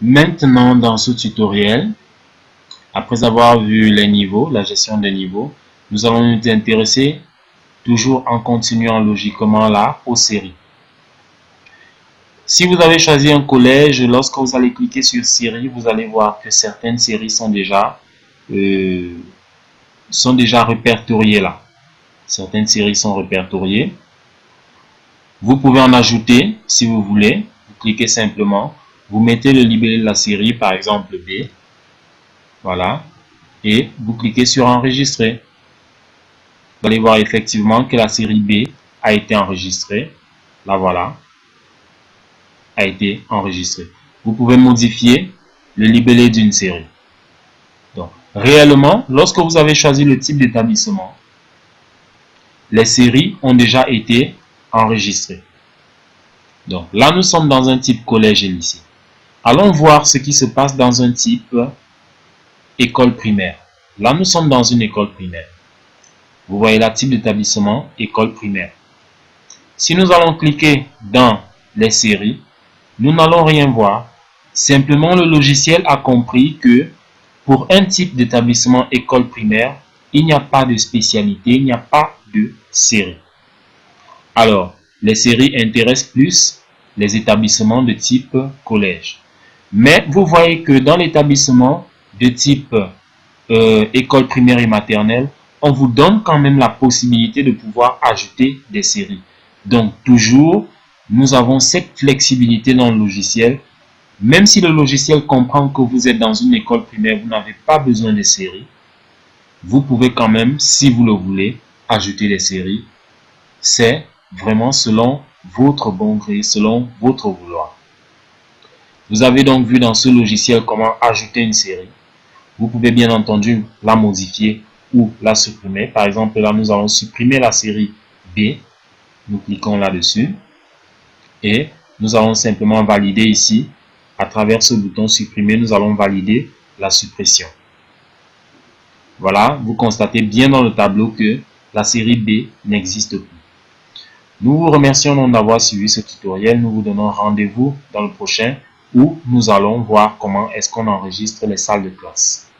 Maintenant, dans ce tutoriel, après avoir vu les niveaux, la gestion des niveaux, nous allons nous intéresser, toujours en continuant logiquement là, aux séries. Si vous avez choisi un collège, lorsque vous allez cliquer sur série, vous allez voir que certaines séries sont déjà répertoriées là. Certaines séries sont répertoriées. Vous pouvez en ajouter si vous voulez. Vous cliquez simplement. Vous mettez le libellé de la série, par exemple B. Voilà. Et vous cliquez sur enregistrer. Vous allez voir effectivement que la série B a été enregistrée. Là, voilà. A été enregistrée. Vous pouvez modifier le libellé d'une série. Donc, réellement, lorsque vous avez choisi le type d'établissement, les séries ont déjà été enregistrées. Donc, là, nous sommes dans un type collège et lycée. Allons voir ce qui se passe dans un type école primaire. Là, nous sommes dans une école primaire. Vous voyez la type d'établissement, école primaire. Si nous allons cliquer dans les séries, nous n'allons rien voir. Simplement, le logiciel a compris que pour un type d'établissement école primaire, il n'y a pas de spécialité, il n'y a pas de série. Alors, les séries intéressent plus les établissements de type collège. Mais vous voyez que dans l'établissement de type école primaire et maternelle, on vous donne quand même la possibilité de pouvoir ajouter des séries. Donc, toujours, nous avons cette flexibilité dans le logiciel. Même si le logiciel comprend que vous êtes dans une école primaire, vous n'avez pas besoin de séries. Vous pouvez quand même, si vous le voulez, ajouter des séries. C'est vraiment selon votre bon gré, selon votre vouloir. Vous avez donc vu dans ce logiciel comment ajouter une série. Vous pouvez bien entendu la modifier ou la supprimer. Par exemple, là, nous allons supprimer la série B. Nous cliquons là-dessus. Et nous allons simplement valider ici. À travers ce bouton supprimer, nous allons valider la suppression. Voilà, vous constatez bien dans le tableau que la série B n'existe plus. Nous vous remercions d'avoir suivi ce tutoriel. Nous vous donnons rendez-vous dans le prochain où nous allons voir comment est-ce qu'on enregistre les salles de classe.